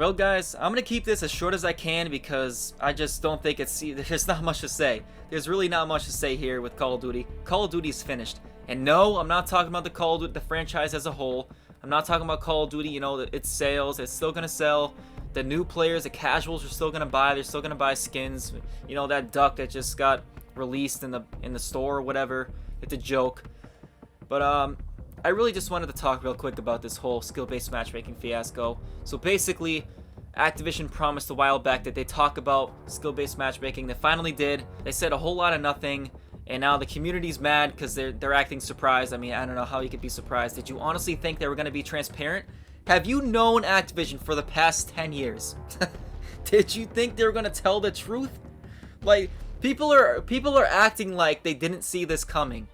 Well guys, I'm gonna keep this as short as I can because I just don't think there's not much to say. There's really not much to say here with Call of Duty. Call of Duty's finished. And no, I'm not talking about the Call of Duty, the franchise as a whole. I'm not talking about Call of Duty, you know, its sales. It's still gonna sell. The new players, the casuals are still gonna buy. They're still gonna buy skins. You know, that duck that just got released in the store or whatever. It's a joke. But I really just wanted to talk real quick about this whole skill-based matchmaking fiasco. So basically, Activision promised a while back that they talk about skill-based matchmaking. They finally did. They said a whole lot of nothing, and now the community's mad because they're acting surprised. I mean, I don't know how you could be surprised. Did you honestly think they were going to be transparent? Have you known Activision for the past 10 years? Did you think they were going to tell the truth? Like, people are acting like they didn't see this coming.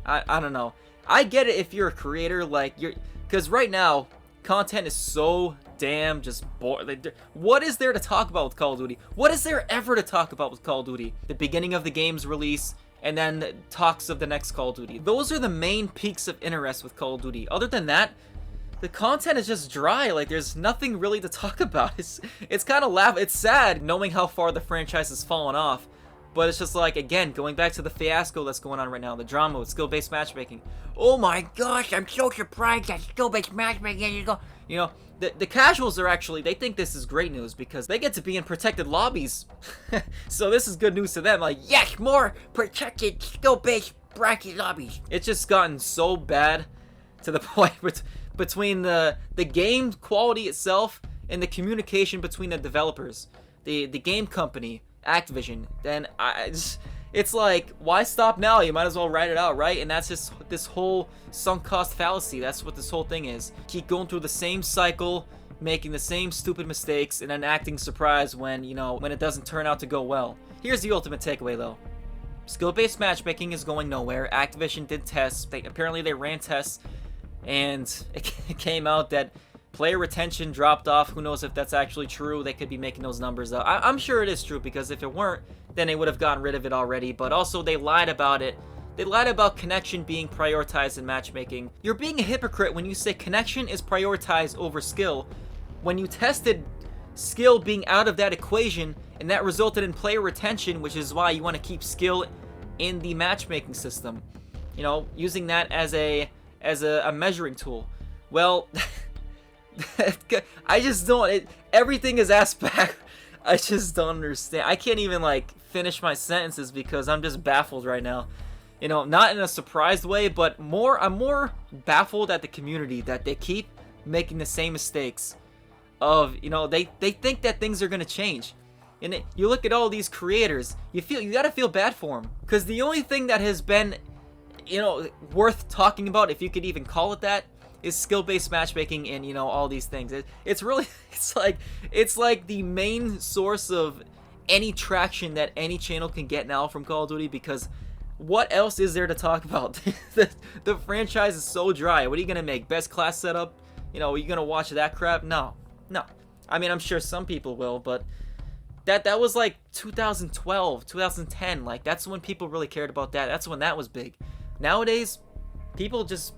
I don't know. I get it if you're a creator, like because right now content is so damn just boring. Like, what is there to talk about with Call of Duty? What is there ever to talk about with Call of Duty? The beginning of the game's release, and then talks of the next Call of Duty. Those are the main peaks of interest with Call of Duty. Other than that, the content is just dry. Like, there's nothing really to talk about. It's kind of it's sad knowing how far the franchise has fallen off. But it's just like, again, going back to the fiasco that's going on right now, the drama with skill-based matchmaking. Oh my gosh, I'm so surprised that skill-based matchmaking is going. You know, the casuals are actually, they think this is great news because they get to be in protected lobbies. So this is good news to them. Like, yes, more protected skill-based bracket lobbies. It's just gotten so bad to the point between the game quality itself and the communication between the developers, the game company, Activision. Then it's like, why stop now? You might as well write it out, right? And that's just this whole sunk cost fallacy. That's what this whole thing is. Keep going through the same cycle, making the same stupid mistakes, and then acting surprised when, you know, when it doesn't turn out to go well. Here's the ultimate takeaway though. Skill-based matchmaking is going nowhere. Activision did tests. Apparently they ran tests, and it came out that player retention dropped off. Who knows if that's actually true? They could be making those numbers up. I'm sure it is true, because if it weren't, then they would have gotten rid of it already. But also, they lied about it. They lied about connection being prioritized in matchmaking. You're being a hypocrite when you say connection is prioritized over skill, when you tested skill being out of that equation, and that resulted in player retention, which is why you want to keep skill in the matchmaking system. You know, using that as a measuring tool. Well, I just don't. Everything is asked back. I just don't understand. I can't even like finish my sentences because I'm just baffled right now. You know, not in a surprised way, but I'm more baffled at the community that they keep making the same mistakes. Of, you know, they think that things are gonna change, and you look at all these creators, you gotta feel bad for them, because the only thing that has been, you know, worth talking about, if you could even call it that, is skill-based matchmaking and, you know, all these things. It's really, it's like the main source of any traction that any channel can get now from Call of Duty, because what else is there to talk about? the franchise is so dry. What are you gonna make? Best class setup? You know, are you gonna watch that crap? No. I mean, I'm sure some people will, but that was like 2012, 2010. Like, that's when people really cared about that. That's when that was big. Nowadays, people just,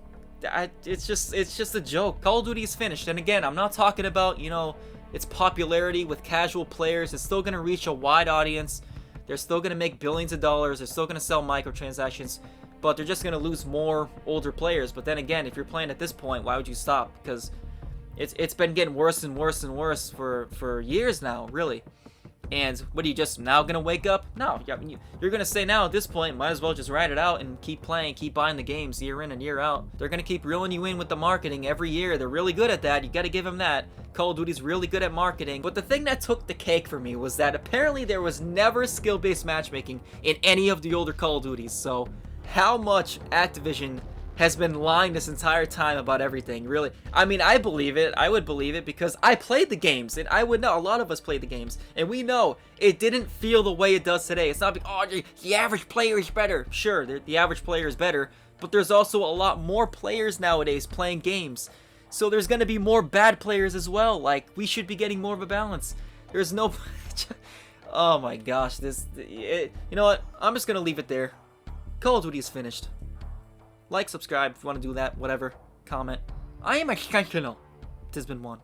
it's just a joke. Call of Duty is finished. And again, I'm not talking about, you know, its popularity with casual players. It's still gonna reach a wide audience. They're still gonna make billions of dollars. They're still gonna sell microtransactions, but they're just gonna lose more older players. But then again, if you're playing at this point, why would you stop? Because it's been getting worse and worse and worse for years now, really. And what are you just now gonna wake up? No, you're gonna say now at this point, might as well just ride it out and keep playing, keep buying the games year in and year out. They're gonna keep reeling you in with the marketing every year. They're really good at that. You gotta give them that. Call of Duty's really good at marketing. But the thing that took the cake for me was that apparently there was never skill-based matchmaking in any of the older Call of Duties. So how much Activision has been lying this entire time about everything, really. I mean, I believe it. I would believe it because I played the games, and I would know. A lot of us played the games, and we know it didn't feel the way it does today. It's not like, oh, the average player is better. Sure, the average player is better, but there's also a lot more players nowadays playing games. So there's going to be more bad players as well. Like, we should be getting more of a balance. There's no... Oh my gosh, you know what? I'm just going to leave it there. Call of Duty is finished. Like, subscribe if you want to do that, whatever. Comment. I am exceptional. It has been one.